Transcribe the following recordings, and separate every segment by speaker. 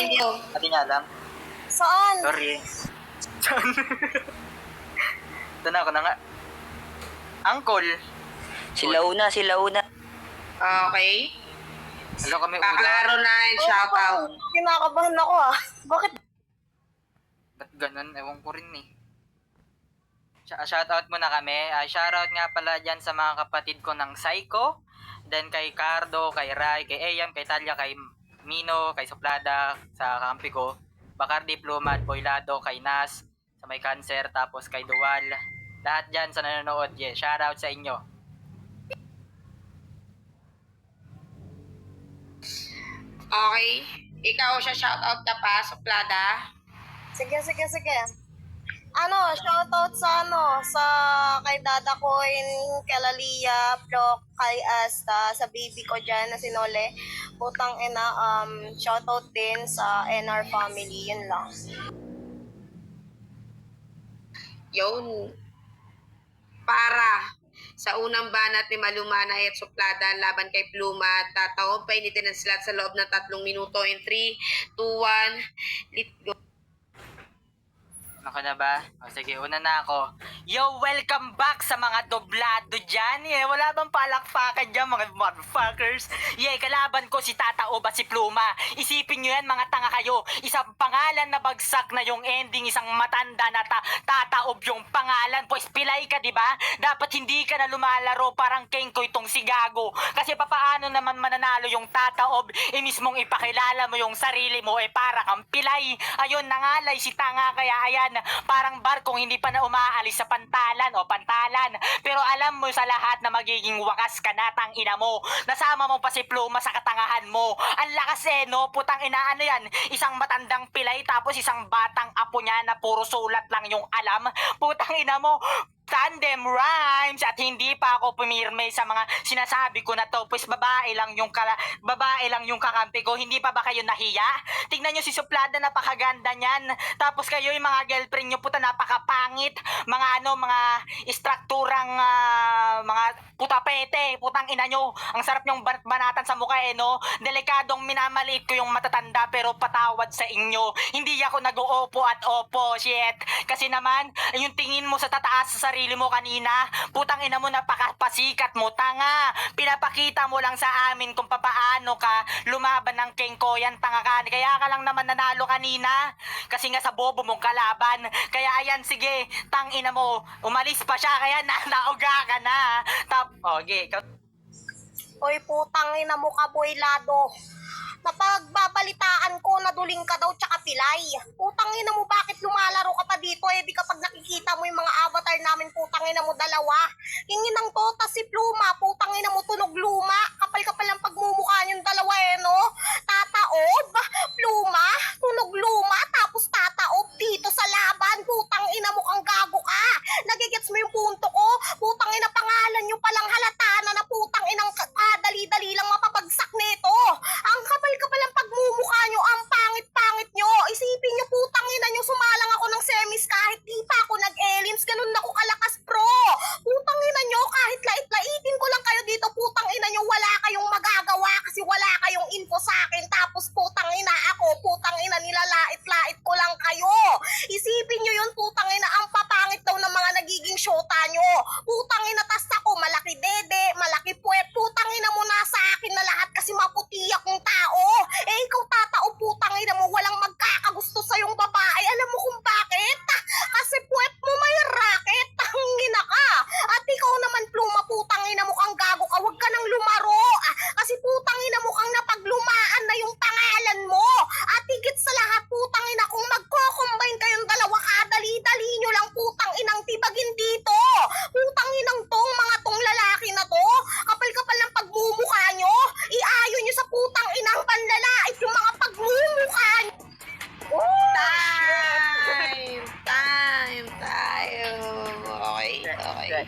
Speaker 1: Hindi niya alam.
Speaker 2: Saan?
Speaker 1: Sorry. Saan? Ito na ako na nga. Uncle.
Speaker 3: Sila una.
Speaker 4: Okay.
Speaker 1: Hello kami
Speaker 4: Kaklaro na yung shoutout.
Speaker 2: Kinakabahan ako ah. Bakit?
Speaker 1: Ba't ganun? Ewan ko rin eh. Shoutout muna kami. Shoutout nga pala dyan sa mga kapatid ko ng Psycho. Then kay Cardo, kay Rai, kay Ayam, kay Talia, kay Mino, kay Soplada, sa kampi ko. Bacardi, Plumad, Boylado, kay Nas, sa may cancer, tapos kay Duwal. Lahat dyan sa nanonood. Yeah, shoutout sa inyo.
Speaker 4: Okay. Ikaw siya shoutout ka pa, Soplada.
Speaker 2: Sige. Shoutout sa kay Dada ko, kay Lalia, Pro, kay Asta, sa baby ko dyan na si Nole. Putang ina, shoutout din sa NR family, yun lang.
Speaker 4: Yun. Para sa unang banat ni Malumana at Soplada laban kay Pluma, tatawag painitin ang slot sa loob ng 3 minuto in 3, 2, 1, let's go.
Speaker 1: Ako na ba? O sige, una na ako. Yo, welcome back sa mga doblado dyan. Yeah, wala bang palakpakan dyan, mga motherfuckers? Yeah, kalaban ko si Tata Oba, si Pluma. Isipin nyo yan, mga tanga kayo. Isang pangalan na bagsak na yung ending, isang matanda na Tata Ob yung pangalan. Pues pilay ka, di ba? Dapat hindi ka na lumalaro parang Kenko itong si Gago. Kasi papaano naman mananalo yung Tata Ob, mismong ipakilala mo yung sarili mo, para kang pilay. Ayun, nangalay si tanga, kaya ayan, parang barkong hindi pa na umaalis sa pantalan. Pero alam mo sa lahat na magiging wakas ka na, tang ina mo. Nasama mo pa si Pluma sa katangahan mo. Ang lakas no? Putang ina, ano yan? Isang matandang pilay tapos isang batang apo niya na puro sulat lang yung alam. Putang ina mo, tandem rhymes, at hindi pa ako pumirme sa mga sinasabi ko na to, pues babae lang yung kakampi ko. Hindi pa ba kayo nahiya? Tingnan nyo si Suplada, napakaganda niyan. Tapos kayo yung mga girlfriend nyo, puta, napakapangit. Mga istrukturang mga putapete, putang ina nyo. Ang sarap nyong banatan sa mukha no? Delikadong minamaliit ko yung matatanda, pero patawad sa inyo. Hindi ako nag-oopo at opo, shit. Kasi naman, yung tingin mo sa tataas sa sarili mo kanina, putang ina mo, napakapasikat mo, tanga. Pinapakita mo lang sa amin kung papaano ka lumaban ng Kenko, yan tanga ka. Kaya ka lang naman nanalo kanina, kasi nga sa bobo mong kalaban. Kaya ayan, sige, tang ina mo, umalis pa siya, kaya nauga ka na. Okay,
Speaker 2: Hoy, putang ina mo ka, Boylado. Napagbabalitaan ko na duling ka daw tsaka pilay. Putang ina mo, bakit lumalaro ka pa dito? Di kapag nakikita mo yung mga avatar namin, putang ina mo, dalawa. Yung inang tota si Pluma, putang ina mo, tunog luma. Kapal-kapal ang pagmumukha yung dalawa no? Tataob, Pluma, tunog luma, tapos tataob dito sa laban. Putang ina mo, kang gago ka. Nagigets mo yung punto ko? Putang ina, pangalan nyo palang halata na putang inang dali-dali lang mapapagsak nito. Ang kapal ang pagmumukha nyo, ang pangit-pangit nyo. Isipin nyo, putang ina nyo, sumalang ako ng semis kahit di pa ako nag-elins. Ganun ako kalakas, pro. Putang ina nyo, kahit lait-laitin ko lang kayo dito, putang ina nyo, wala kayong magagawa kasi wala kayong info sa akin. Tapos putang ina ako, putang ina, nilalait-lait ko lang kayo. Isipin nyo yun, putang ina, ang papangit daw ng mga nagiging syota nyo. Putang ina, tas ako, malaki dede, malaki puwet, putang ina mo, nasa akin na lahat kasi maputi akong tao. Ikaw tatao, putang ina mo, walang magkakagusto sa yung babae. Alam mo kung bakit? Kasi puwet mo may racket, tangina ka. At ikaw naman, Pluma, putang ina mo, kang gago ka, wag ka nang lumaro. Kasi putang ina mo, kang napaglumaan na yung pangalan mo. At higit sa lahat, putang ina, kung magko-combine kayong dalawa, kadali-dali nyo lang, putang inang tibagin dito. Putang inang tong lalaki na to, kapal-kapal ng pagmumukha nyo. Iayon nyo sa putang inang panlalait yung mga pagmumukha nyo.
Speaker 4: Time. Okay.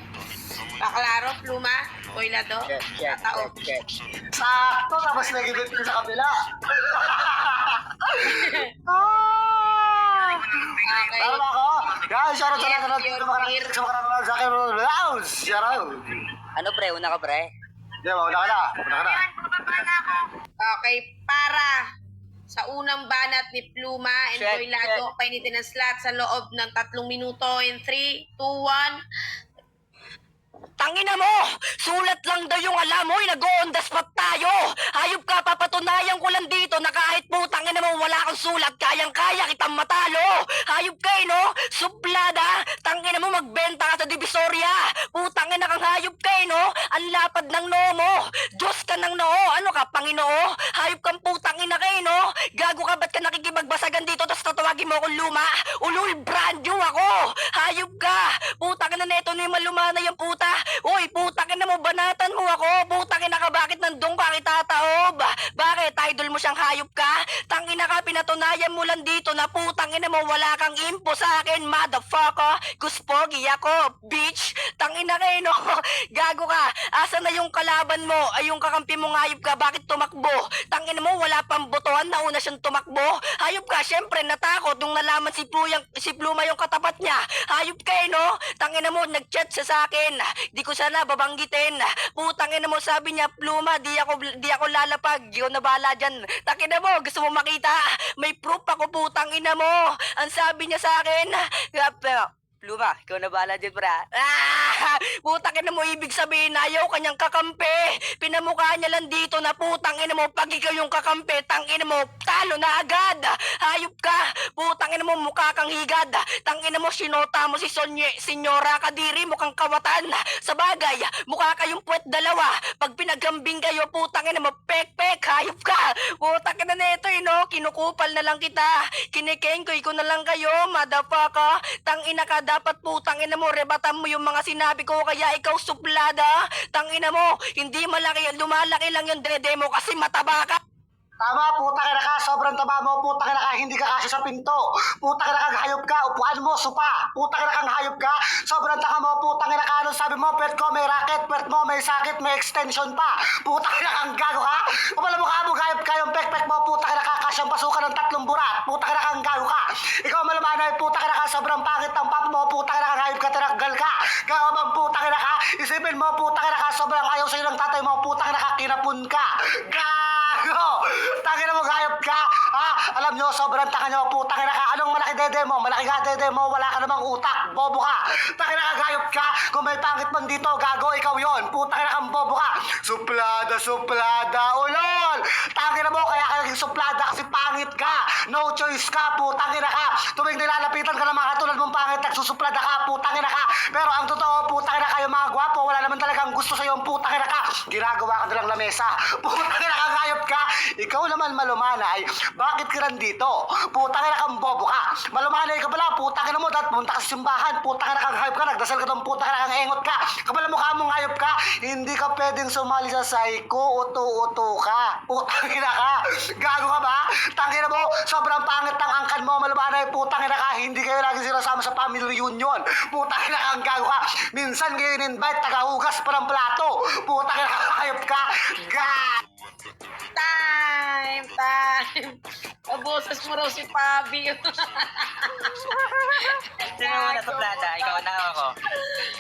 Speaker 4: Paklaro, Pluma, Boylado, Tataob.
Speaker 5: Sakto, tapos nag-ibig ko sa kabila.
Speaker 4: Okay.
Speaker 5: Tama ako. Guys, shoutout sa lahat
Speaker 4: Yes,
Speaker 5: ng mga sa akin. Shoutout.
Speaker 3: Ano pre, una ka pre?
Speaker 5: Di ba, una ka na.
Speaker 4: Okay, para Sa unang banat ni Pluma, Enjoy
Speaker 1: Check,
Speaker 4: Lado, painitin ang slot sa loob ng 3 minuto in 3, 2, 1.
Speaker 3: Tangina mo! Sulat lang daw yung alam mo, nag-on the spot tayo! Hayop ka, papatunayan ko lang dito na kahit putangina mo wala kang sulat, kayang-kaya kitang matalo! Hayop ka no? Suplada! Tangina mo, magbenta ka sa Divisoria! Putangina kang hayop ka no? Ang lapad ng noo mo! Diyos ka ng noo! Ano ka, Panginoo? Hayop kang putangina ka no? Gago ka, ba't ka nakikipagbasagan dito tapos tatawagin mo akong luma? Ulul, brand new ako! Hayop ka! Putangina na ito na yung malumana yung puta! Uy, putangin na mo, banatan mo ako. Putangin na ka, bakit nandun ka kitataob? Bakit, idol mo siyang hayop ka? Tangin na ka, pinatunayan mo lang dito na putangin na mo, wala kang info sa akin, motherfucker. Kuspogi ako, bitch. Tangin na kayo, no? Gago ka, asa na yung kalaban mo? Ay, yung kakampi mong hayop ka, bakit tumakbo? Tangin mo, wala pang botohan, nauna siyang tumakbo. Hayop ka, syempre, natakot nung nalaman si Pluma yung katapat niya. Hayop ka, no? Tangin na mo, nag-chat siya sa akin. Di ko sana babanggitin. Putangin na mo, sabi niya, Pluma, di ako lalapag. Di ko na bahala dyan. Tangin na mo, gusto mo makita? May proof ako, putangin na mo. Ang sabi niya sa akin, Pluma, ikaw na bahala dyan, pra. Putangin na mo, ibig sabihin, ayaw kanyang kakampi. Pinamukha niya lang dito na putangin na mo, pag ikaw yung kakampi, tangin na mo, talo na agad. Hayop ka, putangin na mo, mukha kang higad. Tangin na mo, sinota mo si Senyora Kadiri, mukhang kawatan. Sa bagay, mukha kayong puwet dalawa. Pag pinagambing kayo, putangin na mo, pek-pek, hayop ka. Putangin na neto, no? Kinukupal na lang kita. Kinikengkoy ko na lang kayo, motherfucker. Tangina ka, dapat putangin na mo, rebatan mo yung mga sinabi ko, kaya ikaw suplada. Tangina mo, hindi lumalaki lang yung dede mo kasi mataba ka.
Speaker 5: Tama, puta ka na ka, sobrang taba mo, puta ka na ka, hindi ka kasya sa pinto. Puta ka na kang hayop ka, upuan mo, supa. Puta ka na kang hayop ka, sobrang taka mo, puta ka na ka, anong sabi mo, pet ko may racket, pet mo may sakit, may extension pa. Puta ka na kang gago ka, kapala mukha mo, hayop ka, yung pek-pek mo, puta ka na ka, kasyang pasukan ng 3 burat. Puta ka na kang gago ka. Ikaw malamanay, puta ka na ka, sobrang pangit ng pap mo, puta ka na kang hayop ka, tinakgal ka. Gawa bang puta ka na ka, isipin mo, puta ka na ka, sobrang ayaw sa'yo ng tatay mo, puta ka na ka, kinapun ka. Gago! Tangina mo, hayop ka! Ha? Alam nyo, sobrang taka nyo, putang ina ka. Anong malaki dede mo? Malaki nga dede mo, wala ka namang utak. Bobo ka. Tangina ka, hayop ka. Kung may pangit man dito, gago, ikaw yon. Putang ina kang bobo ka. Suplada, ulol! Tangina mo, kaya ka naging suplada kasi pangit ka. No choice ka, putang ina ka. Tuwing nilalapitan ka ng mga katulad mong pangit, nagsusuplada ka, putang ina ka. Pero ang totoo, putang ina kayo mga gwapo, wala naman talagang gusto sa'yo ang putang ina ka. Ginagawa ka nilang lamesa. Putang ina ka, hayop ka. Ikaw naman malumanay, bakit ka nandito? Putang ina kang bobo ka. Malumanay ka pala, putang ina mo, dahil punta ka sa simbahan, putang ina kang hayop ka, nagdasal ka doon, putang ina kang engot ka. Kapala mukha mong hayop ka, hindi ka pwedeng sumali sa psycho, uto-uto ka. Putang ina ka, gago ka ba? Tangina mo, sobrang pangit ng angkan mo, malumanay, putang ina ka, hindi kayo lagi sinasama sa family reunion. Putang ina kang gago ka, minsan kayo in-invite, tagahugas pa ng plato. Putang ina kang hayop ka,
Speaker 4: Time! Aboses mo raw si Pabi.
Speaker 1: Sino muna suplada? Ikaw na ako.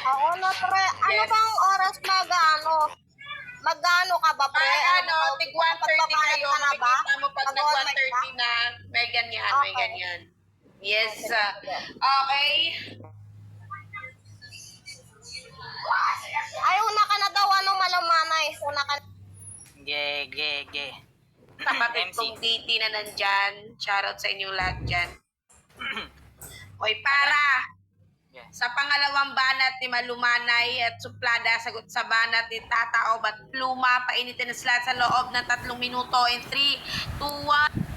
Speaker 2: Ako na, pre. Ano
Speaker 4: Yes.
Speaker 2: bang oras mag-ano ka ba, pre?
Speaker 4: Tig 1:30 kayo.
Speaker 2: Ka na ba?
Speaker 4: Makikita mo pag nag
Speaker 2: Mag-online ka?
Speaker 4: 1:30 na, may ganyan, may
Speaker 2: Okay.
Speaker 4: ganyan. Yes. Okay.
Speaker 2: Ay, una ka na daw, malamanay. Una ka na.
Speaker 1: Ge.
Speaker 4: Kapatid
Speaker 1: MC.
Speaker 4: kong DT na nandyan. Shoutout sa inyong lahat dyan. Oy, para!
Speaker 1: Yeah.
Speaker 4: Sa pangalawang banat ni Malumanay at Suplada, sagot sa banat ni Tataob at Pluma, painitin ang slot sa loob ng 3 minuto in 3, 2, 1.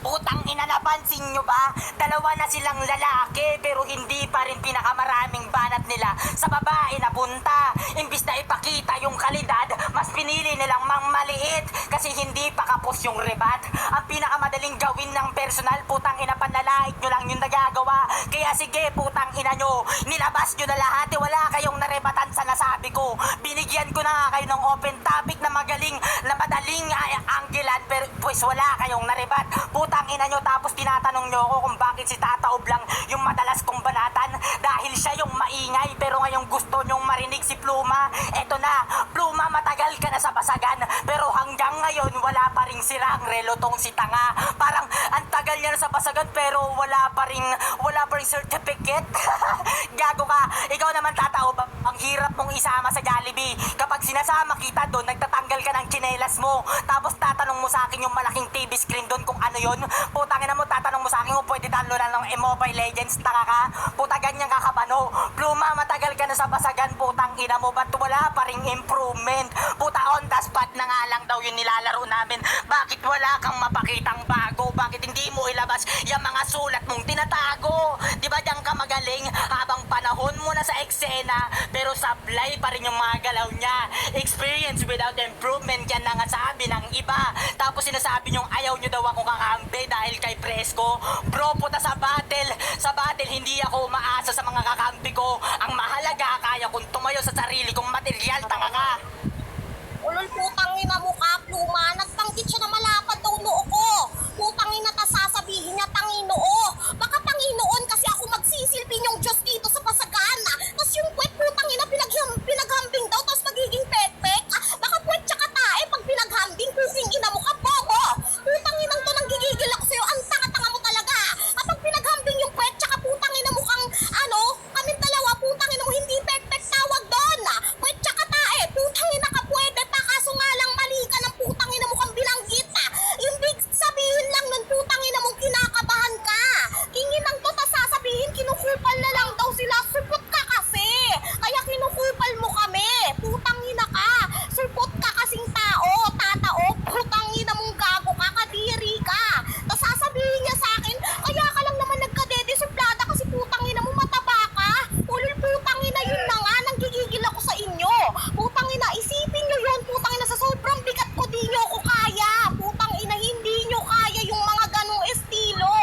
Speaker 1: Putang ina, napansin nyo ba? Dalawa na silang lalaki pero hindi pa rin pinakamaraming banat nila sa babae na punta. Imbis na ipakita yung kalidad, mas pinili nilang maliit kasi hindi pa kapos yung rebat. Ang pinakamadaling gawin ng personal, putang ina, panlalait nyo lang yung nagagawa. Kaya sige, putang ina nyo, nilabas nyo na lahat, wala kayong narebatan sa nasabi ko. Binigyan ko na nga kayo ng open topic na magaling, na madaling anggilan, pero pues wala kayong narebat. Putang ina nyo, tapos tinatanong nyo ako kung bakit si Tataob lang yung madalas kong banatan dahil siya yung maingay, pero ngayong gusto nyong marinig si Pluma. Eto na, Pluma, matagal ka na sa basagan pero hanggang ngayon wala pa ring sira ang relo tong si tanga. Parang ang tagal niya na sa basagan pero wala pa ring certificate. Gago ka. Ikaw naman tatao ba? Ang hirap mong isama sa Jollibee. Kapag sinasama kita doon, nagtatanggal ka ng tsinelas mo. Tapos tatanong mo sa akin yung malaking TV screen doon kung ano yun. Putangin na mo, tatanong mo sa akin kung pwede downloadan ng Mobile Legends. Taka ka. Puta, ganyan ka kabano. Pluma, matagal ka na sa basagan. Putang ina mo, ba't wala pa ring improvement? Puta, on the spot na nga lang daw yung nilalaro namin. Bakit wala kang mapakitang bago? Bakit hindi mo ilabas yung mga sulat mong tinatago? Di ba diyan ka magaling habang panahon mo na sa eksena pero sablay pa rin yung mga galaw niya. Experience without improvement yan na nga sabi ng iba. Tapos sinasabi niyong ayaw niyo daw ako kakampi dahil kay Presko. Bro, puta sa battle hindi ako umaasa sa mga kakampi ko. Ang mahalaga kaya kong tumayo sa sarili kong material. Tanga ka.
Speaker 2: Ulol, putangin na mukha, Pluma. Nagtanggit siya na malapad daw noo ko. Putangin na ta sasabihin niya Tanginoo. Baka Panginoon kasi ako magsisilbi niyong Diyos dito sa basagan. Tapos yung puwet, putangin na pinaghambing daw, tapos magiging pekpek. Baka puwet tsaka tae pag pinaghambing, pusing ina mo ka, bobo. Putangin ang to, nang gigigil ako sa'yo. Ang tanga-tanga mo talaga. Kapag pinaghambing yung puwet, tsaka putangin na mukhang, kaming dalawa, putangin na mo, hindi pekpek tawag doon. Puwet tsaka tae, putangin na ka pwede pa, kaso nga lang mali ka ng putangin na mukhang bilanggit. Yung big sabihin lang nun, putangin na mong kinakabahan ka. Kingin ang to, tas sasabihin, kinukupal na lang daw sila. Supot ka kasi. Kaya kinukupal mo kami. Putangin na ka. Supot ka kasing tao, tatao. Putangin na mong gago ka, kadiri ka. Tas sasabihin niya sa akin, kaya ka lang naman nagkadede suplada kasi putangin na mo mataba ka. Ulul, putangin na yun na nga, nanggigigil ako sa inyo. Putangin na, isipin nyo yun. Putangin na, sa sobrang bigat ko, di nyo ako kaya. Putangin na, hindi nyo kaya yung mga ganong estilo.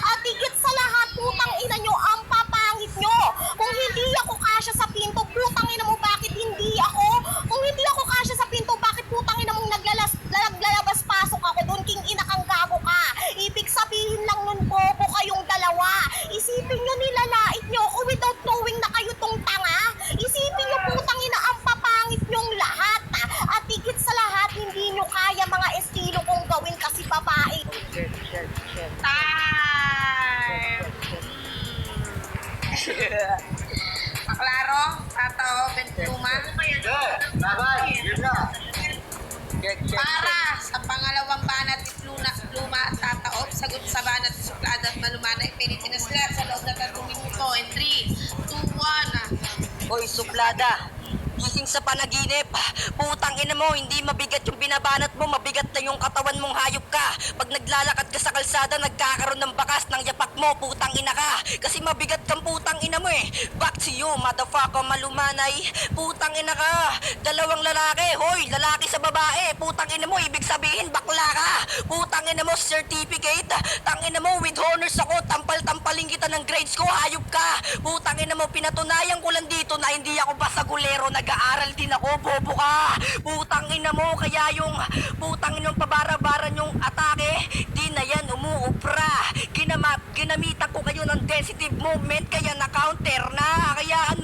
Speaker 2: At higit sa lahat, putang ina nyo, ang papangit nyo. Kung hindi ako kasya sa pinto, putang ina mo, bakit hindi ako? Kung hindi ako kasya sa pinto, bakit putang ina mong naglalabas-pasok ako doon, king ina kang gago ka? Ibig sabihin lang nun, bobo kayong dalawa. Isipin nyo, nilalait nyo ako without knowing na kayo tong tanga. Isipin nyo, putang ina, ang papangit nyong lahat. At higit sa lahat, hindi nyo kaya mga estilo kong gawin kasi babae.
Speaker 4: Time! Maklaro? Tatao, Bentluma?
Speaker 5: Babay, yun na.
Speaker 4: Para sa pangalawang banat ni Pluma at Tataob, sagot sa banat ni Suplada at Malumana, ipinitin na sila sa loob na 3 minuto. In 3, 2, 1.
Speaker 3: Hoy, suplada. Gising sa panaginip. Putang ina mo, hindi mabigat yung binabanat mo, mabigat na yung katawan mong hayop ka. Pag naglalakad ka sa kalsada, nagkakaroon ng bakas ng yapak mo, putang ina ka. Kasi mabigat kang putang ina mo eh. Back to you, motherfucker, Malumanay. Putang ina ka. Dalawang lalaki, hoy, lalaki sa babae. Putang ina mo, ibig sabihin, bakla ka. Putang ina mo, certificate. Tang ina mo, with honors ako, tampal-tampaling kita ng grades ko, hayop ka. Putang ina mo, pinatunayan ko lang dito na hindi ako basagulero, nag-aaral din ako, bobo ka. Putang ina mo, kaya yung putang ina yung pabara-baran yung atake, di na yan umuubra. Ginamitan ko kayo ng sensitive movement, kaya na-counter na. Kaya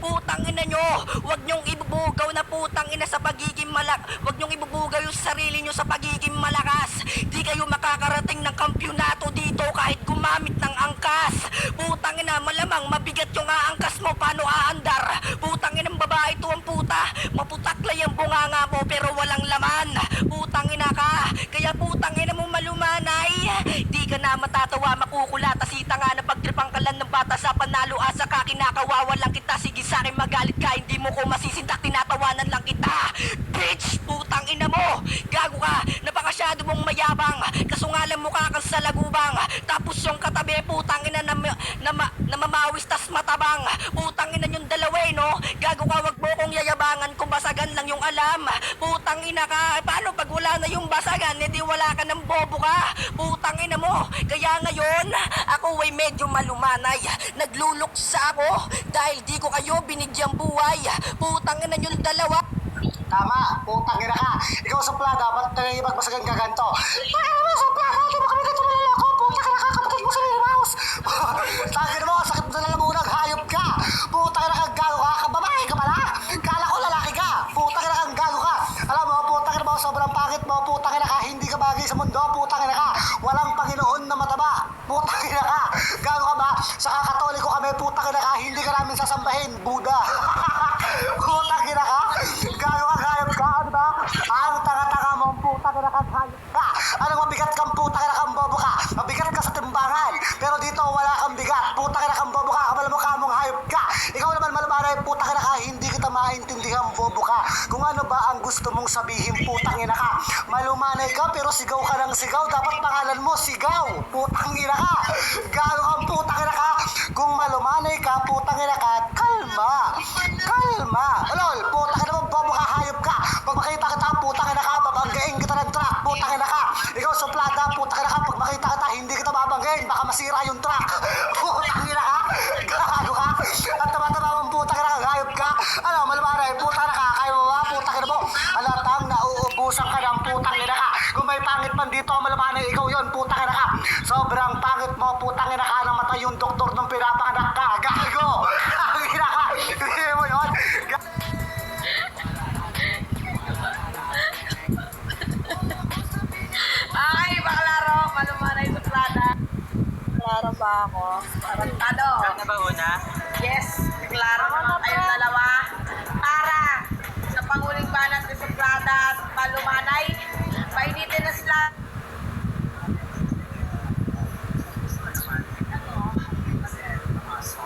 Speaker 3: putang ina nyo, wag nyong ibubugaw na putang ina sa pagiging wag nyong ibubugaw yung sarili nyo sa pagiging malakas. Di kayo makakarating ng kampyonato dito kahit gumamit ng angkas. Putang ina, malamang mabigat yung aangkas mo, paano aandar? Putang ina, babae to ang puta, maputaklay ang bunganga mo pero walang laman. Putang ina ka, kaya putang ina mo Malumanay. Di ka na matatawa, makukulat, asita nga na pagtripang ka lang ng bata sa panalo, asa ka, kinakawawa lang kita. Sige sa akin magalit ka, hindi mo ko masisindak, tinatawanan lang kita. Bitch, putang ina mo, gago ka, napakasyado mong mayabang, kaso nga lang mukha kang sa lagubang. Tapos yung katabi, putang ina na mamawis tas matabang. Putang ina yung dalawa no, gago ka, wag mo kong yayabangan kung basagan lang yung alam. Putang ina ka, paano pag wala na yung basagan, edi wala ka ng bobo ka. Putang ina mo, kaya ngayon ako ay medyo malumanay. Nagluluksa ako dahil di ko kayo binigyang buhay. Putang ina yung dalawa.
Speaker 5: Tama, putang ina ka. Ikaw suplada, ba't magbasagan ka ganito? Ay, ano suplada, di ba kami ganito malalako? Putang ina ka, kapatid mo sa Mouse. Tangin mo, sakit na lalamunag, hayop ka. Putang ina ka, gago ka, kababae ka pala. Kala ko lalaki ka. Putang ina ka, gago ka. Alam mo, putang ina mo, sobrang pangit mo, putang ina ka, hindi ka Buda. Putang ina ka. Gago ka, hayop ka, ano ba? Ang tanga-tanga mo, putang ina ka, hayop ka. Anong mabigat kang putang ina kang bobo ka? Mabigat ka sa timbangan. Pero dito wala kang bigat. Putang ina kang bobo ka. Kapal mukha mong hayop ka. Ikaw naman malumanay, putang ina ka. Hindi kita maintindihan, bobo ka. Kung ano ba ang gusto mong sabihin, putang ina ka. Malumanay ka pero sigaw ka ng sigaw. Dapat pangalan mo, sigaw. Putang ina ka. Gago kang putang ina ka. Kung malumanay ka, putang ina ka, kalma. Kalma. Lol, putang ina mo, bobo ka, hayop ka. Pag makita kita, putang ina ka, babanggain kita ng truck. Putang ina ka. Ikaw suplada, putang ina ka. Pag makita kita, hindi kita babanggain. Baka masira yung truck. Putang ina ka. Gago ka. At tama-tama mong putang ina ka, hayop ka. Ano, malumanay, putang ina ka. Kaya mo ba, putang ina mo. Alatang, nauubusan ka ng putang ina ka. Kung may pangit man dito, malumanay, ikaw yon, putang ina ka. Sobrang pangit mo, putang ina ka. Namatay yung doktor nung pinapanganak ka. Gago. Ang ina ka. Hindi mo yun.
Speaker 4: Ay, baklaro, malumanay sa plata.
Speaker 2: Klaro ba ako?
Speaker 4: Tarantado.
Speaker 1: Ikaw na ba una?
Speaker 4: Yes, klaro naman kayong dalawa. Para sa panguling banat ni Suplada at Malumanay, painitin na sila.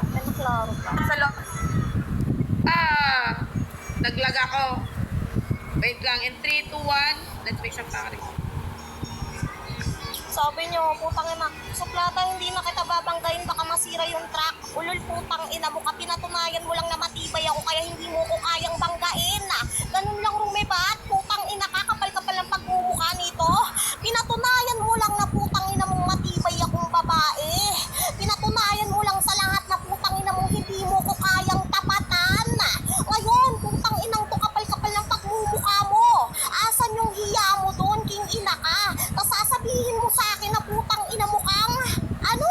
Speaker 2: Ano klaro ba?
Speaker 4: Sa naglag ako. Wait lang, in 3, 2, 1, let's make some packing.
Speaker 2: Sabi nyo, putang ina, suplada hindi na kita babanggain, baka masira yung truck. Ulol, putang ina mo ka, pinatunayan mo lang na matibay ako, kaya hindi mo ko kayang banggain. Ganun lang rumibat, putang ina ka, kapal-kapal ang pagmumukha nito. Pinatunayan mo lang na putang ina mong matibay akong babae. Pinatunayan mo lang sa lahat na putang ina mong hindi mo ko kayang tapatan. Ngayon, putang inang to, kapal-kapal ng pagmumukha mo. Asan yung hiya mo doon, king ina ka? Tapos sasabihin mo sa akin na putang ina mo kang, ano?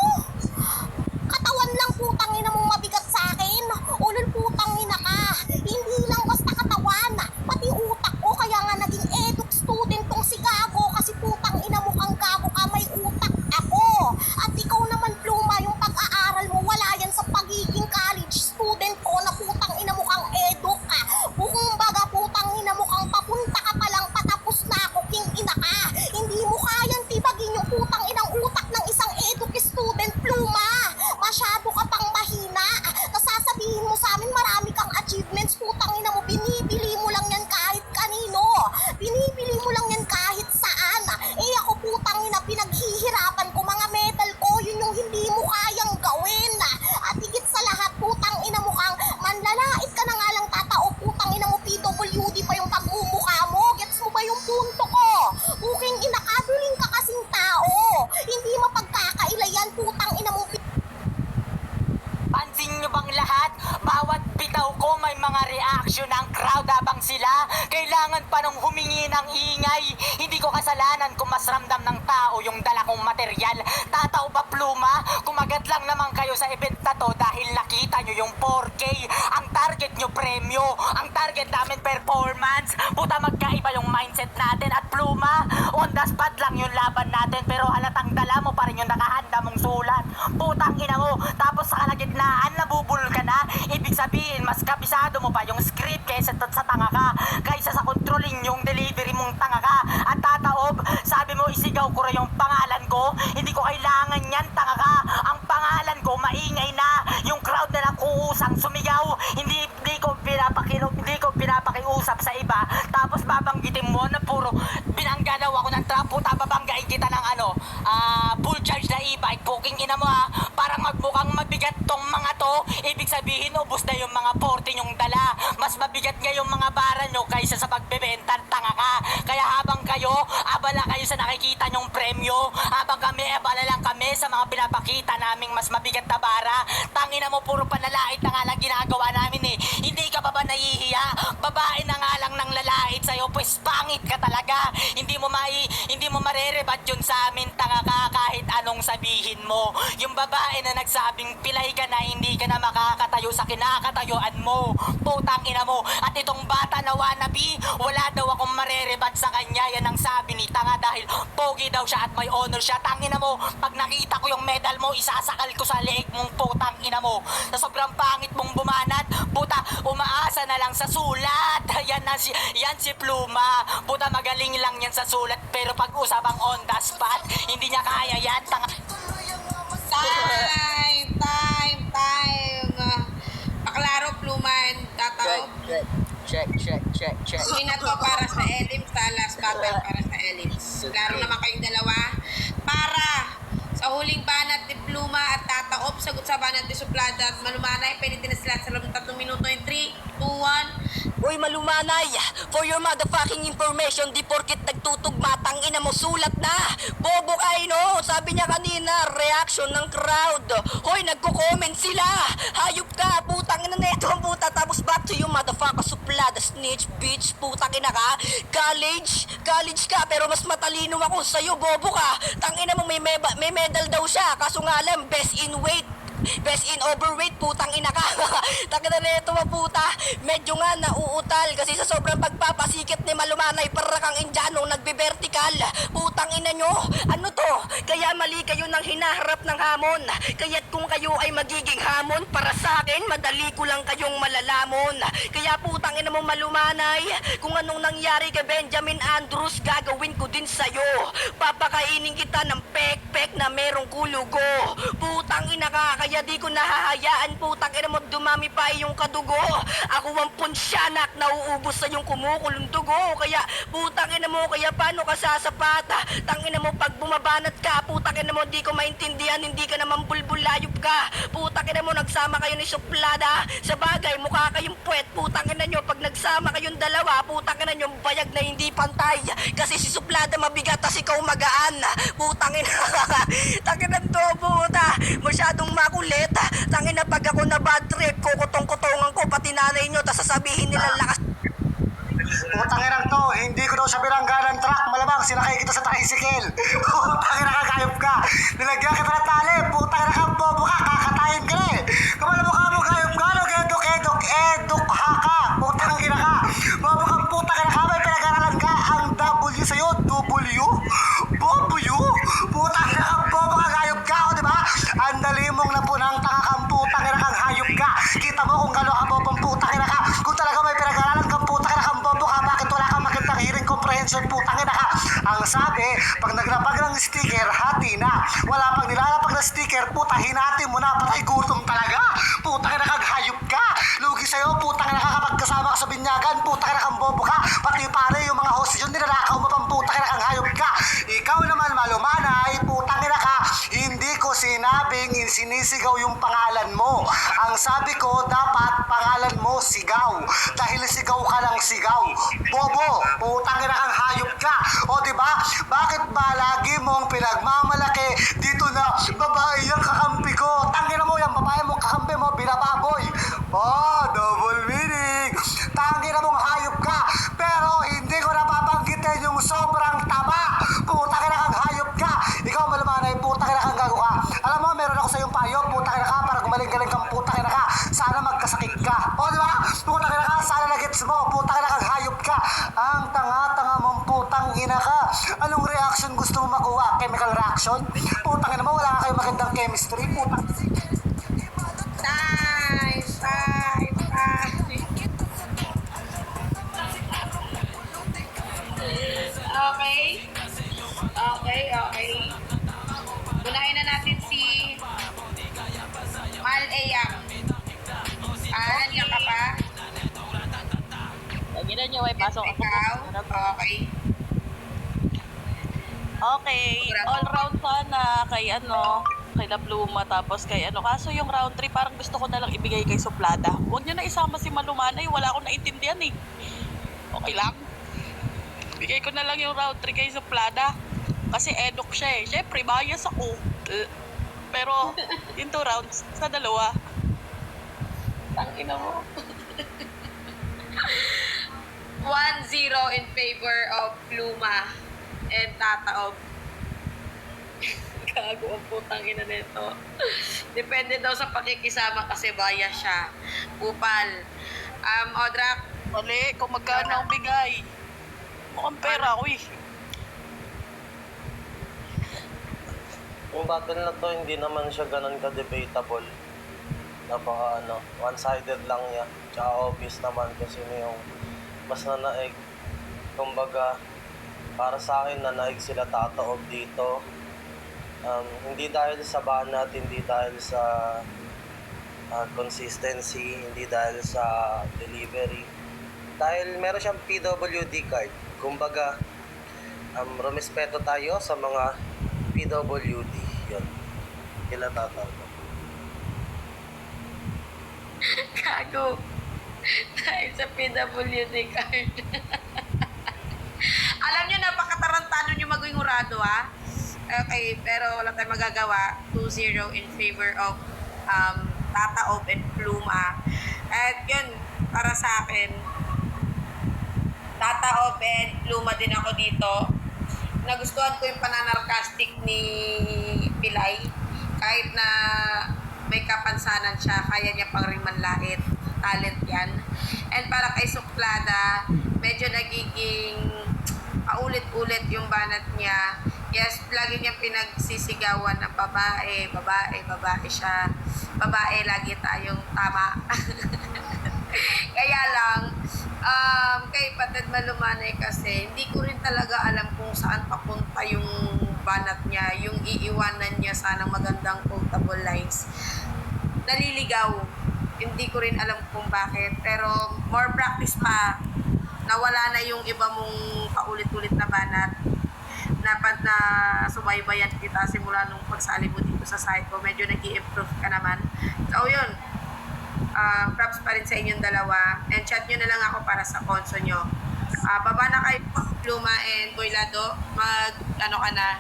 Speaker 2: Katawan lang putang ina mong mabigat sa akin. Ulol, putang ina ka. Hindi lang basta katawan, pati utak ko. Kaya nga naging eduk student tong si Gago. Kasi putang ina mo kang gago ka, may utak ako. At ikaw naman, Pluma, yung pag-aaral mo, wala yan sa pagiging college student ko na putang ina mo kang eduk ka. Bukong baga, putang ina mo kang papunta ka palang patapos na ako, king ina ka. Hindi mo kayang tibagin yung putang inang utak ng isang eduk student, Pluma. Masyado ka pang mahina. Tapos sasabihin mo sa amin marami kang achievements, putang ina mo, binibili mo lang yan kahit kanino. Binibili mo lang yan kahit saan. Eh ako, putang ina, pinaghihirapan ko, mga medal ko, yun yung hindi mo kayang gawin. At higit sa lahat, putang ina mo kang manlalait ka na nga lang tatao, putang ina mo, PWD pa yung pagmumukha mo. Gets mo ba yung punto ko? Buking ina ka, duling ka kasing tao. Hindi mapagkakailayan, putang ina mo.
Speaker 1: Pansin nyo bang lahat? Bawat bitaw ko may mga reaction ng crowd habang sila kailangan pa nung humingi ng ingay. Hindi ko kasalanan kung mas ramdam ng tao yung dala kong material. Tataw ba, Pluma? Kumagat lang naman kayo sa event na to dahil nakita nyo yung 4K. Ang target nyo premyo, ang target namin performance. Puta, magkaiba yung mindset natin. At Pluma, on the spot lang yung laban natin, pero halatang dala mo pa rin yung nakahanda mong sulat. Putang ina mo, tapos sa kalagitnaan nabubul ka na. Ibig sabihin, mas kabisado mo pa yung script kaysa sa tanga ka, kaysa sa controlling yung delivery mong tanga ka. At tataob, sabi mo isigaw ko rin yung pangalan ko. Hindi ko kailangan yan, tanga ka. Ang pangalan ko maingay na. Yung crowd na nakuusang sumigaw. Hindi ko pinapakiusap sa iba. Tapos babanggitin mo na puro binangga daw ako ng trap. Puta, babanggain kita ng full charge na e-bike. Booking ina mo ha. Parang magmukhang mabigat tong mga to. Ibig sabihin, ubos na yung mga 40 yung dala. Mas mabigat nga yung mga bara nyo kaysa sa pagbebenta, tanga ka. Kaya habang kayo, abala kayo sa nakikita nyong premyo. Habang kami, abala lang kami sa mga pinapakita naming mas mabigat na bara. Tangina mo, puro panlalait na nga lang ginagawa namin eh. Hindi ka pa ba nahihiya? Babae na nga lang ng lalait sa'yo, pues pangit ka talaga. Hindi mo marerebat yun sa amin, tanga ka, kahit anong sabihin mo. Yung babae na nagsabing pilay ka na, hindi ka na makakatayo sa kinakatayuan mo. Putang ina mo. At itong bata na wannabe, wala daw akong marerebat sa kanya. Yan ang sabi ni Tanga dahil pogi daw siya at may honor siya. Tangina mo, pag nakita ko yung medal mo, isasakal ko sa leeg mong putang ina mo. Sa sobrang pangit mong bumanat, puta, umaasa na lang sa sulat. Yan si Pluma. Puta, magaling lang yan sa sulat. Pero pag usapang on the spot, hindi niya kaya yan. Tanga.
Speaker 4: Time! Paklaro, Pluma and Tataob.
Speaker 3: Check.
Speaker 4: Huli na to para sa Elims, sa last battle para sa Elims. Klaro naman kayong dalawa. Para sa huling banat ni Pluma at Tataob, sagot sa banat ni Suplada at Malumanay, pwede din na sila sa loob ng 3 minuto in 3, 2, 1.
Speaker 3: Uy, Malumanay, for your motherfucking information, di porkit nagtutugma, tangina mo, sulat na. Bobo ka, no? Sabi niya kanina, reaction ng crowd. Hoy, nagko-comment sila. Hayop ka, putang ina na ito ang puta. Tapos back to you, motherfucker, suplada, snitch, bitch, putang ina ka. College ka, pero mas matalino ako sa'yo, bobo ka. Tangina mo, may medal daw siya. Kaso nga lang, best in weight. Best in overweight, putang ina ka. Takina na ito puta. Medyo nga nauutal kasi sa sobrang pagpapasikit ni Malumanay para kang Indiano nagbe-vertical. Putang ina nyo. Ano to? Kaya mali kayo ng hinaharap ng hamon. Kaya't kung kayo ay magiging hamon para sa akin, madali ko lang kayong malalamon. Kaya putang ina mo Malumanay, kung anong nangyari kay Benjamin Andrews, gagawin ko din sa'yo. Papakainin kita ng pek-pek na merong kulugo. Putang ina ka, kaya di ko nahahayaan, putang ina mo, dumami pa yung kadugo. Ako ang punsyanak, nauubos sa yung kumukulong dugo. Kaya putang ina mo, kaya paano ka sasapata? Tangina mo, pag bumabanat ka, putang ina mo, di ko maintindihan, hindi ka naman bulbulayop ka. Putang ina mo, nagsama kayo ni Suplada. Sa bagay, mukha kayong puwet, putang ina nyo, pag nagsama kayong dalawa, putang ina nyo, bayag na hindi pantay. Kasi si Suplada mabigat, tas ikaw magaan. Putang ina, tangina to, puta, masyadong makulit. Tangina, pag ako na bad trip, kukutong-kutongan ko, pati nanay nyo, tas sasabihin nila lakas.
Speaker 5: Putang ina to, hindi ko daw siya bilangga ng truck, malamang sinakay kita sa tricycle. Putang ina ka, gayop ka. Nilagyan kita ng tali, putang ina ka, bobo ka, kakatayin ka na eh. Kamala mo ka mo, gayop ka, no, eduk haka, putang ina ka. Bobo ka, putang ina ka, may pinag-aralan ka, ang W sa'yo, W? Bobo putang ina ka, bobo ka, gayop ka, o diba? Ang dali mong napunang tanga kang putang ina kang hayop ka. Kita mo kung gano'n ka bobong putang ina ka. Kung talaga may pinag-aralan kang putang ina kang bobo ka, bakit wala kang magandang hearing comprehension putang ina ka? Ang sabi, pag naglapag ng sticker, hati na. Wala pang nilalapag na sticker, puta, hinati mo na, patay gutom talaga. Putang ina kang hayop ka. Lugi sa'yo, putang ina ka kapag kasama ka sa binyagan, putang ina kang bobo ka. Pati pare yung mga host yun, nilalakaw mo pang putang ina kang hayop ka. Ikaw naman Malumanay, putang ina ka, hindi ko sinabing sinisigaw yung pangalan mo. Ang sabi ko, dapat pangalan mo sigaw. Dahil sigaw ka ng sigaw. Bobo, putang ina kang hayop ka. O diba, bakit ba lagi mong pinagmamalaki dito na babae yung kakampi ko? Tangina mo, yung babae mong kakampi mo, binababoy. Oh, double meaning. Tangina mong hayop ka. Pero hindi ko napapanggitin yung sobrang tama. Putang ina kang hayop ka. Ikaw Malumanay, putang ina kang gago ka. Alam mo, meron ako sa iyong payo, putang ina ka, para gumaling-galing kang putang ina ka. Sana magkasakit ka. O diba? Putang ina ka, sana nagets mo. Putang ina kang hayop ka. Ang tanga-tanga mong putang ina ka. Anong reaction gusto mo makuha? Chemical reaction? Putang ina mo, wala ka kayong magandang chemistry. Putang
Speaker 4: Time! Okay. Unahin na natin si Mal Eyang. Nandiyan ka pa?
Speaker 6: Ganyan nyo, ay pasok ako.
Speaker 4: Ikaw? Okay.
Speaker 6: Okay, all round sana kay kay La Pluma, tapos kay kaso yung round 3 parang gusto ko na lang ibigay kay Suplada. Huwag nyo na isama si Malumanay, wala akong naintindihan eh. Okay lang. Bigay ko na lang yung round 3 kay Suplada. Kasi eduk siya eh. Siyempre, bias ako. Pero, yung 2 rounds, sa dalawa. Tangina mo.
Speaker 4: 1-0 in favor of Pluma and Tataob. Gago ang putang ina nito. Depende daw sa pakikisama kasi bias siya. Upal. Odrak,
Speaker 6: Mali, kung magkano ang bigay. Mukhang pera ko eh.
Speaker 7: Yung battle na to, hindi naman siya ganun ka-debatable. Napaka one-sided lang yan. Tsaka obvious naman kasi yung mas nanaig. Kumbaga, para sa akin, nanaig sila tataob dito. Hindi dahil sa banat, hindi dahil sa consistency, hindi dahil sa delivery. Dahil meron siyang PWD card. Kumbaga, rumespeto tayo sa mga PWD. Yun. Kila tataw.
Speaker 4: gago. Dahil sa PWD card. Alam nyo, napakatarantado nyo maging urado, ha? Okay, pero wala tayong magagawa. 2-0 in favor of Tataob and Pluma. At yun, para sa akin, Tataob and Pluma din ako dito. Nagustuhan ko yung pananarcastic ni Pilay. Kahit na may kapansanan siya, kaya niya pang rin manlait. Talent yan. And para kay Suplada, medyo nagiging paulit-ulit yung banat niya. Yes, lagi niya pinagsisigawan ng babae, babae, babae siya. Babae, lagi tayong tama. Kaya lang, kay Patid Malumanay kasi, hindi ko rin talaga alam kung saan papunta yung banat niya, yung iiwanan niya sana magandang quotable lines. Naliligaw. Hindi ko rin alam kung bakit. Pero more practice pa, nawala na yung iba mong paulit-ulit na banat. Dapat na subaybayan kita simula nung pagsali mo dito sa site ko. Medyo nag-i-improve ka naman. So, yun. Props pa rin sa inyong dalawa. And chat nyo na lang ako para sa konso nyo. Baba na kayo, Pluma and Boy Lado. Ka na.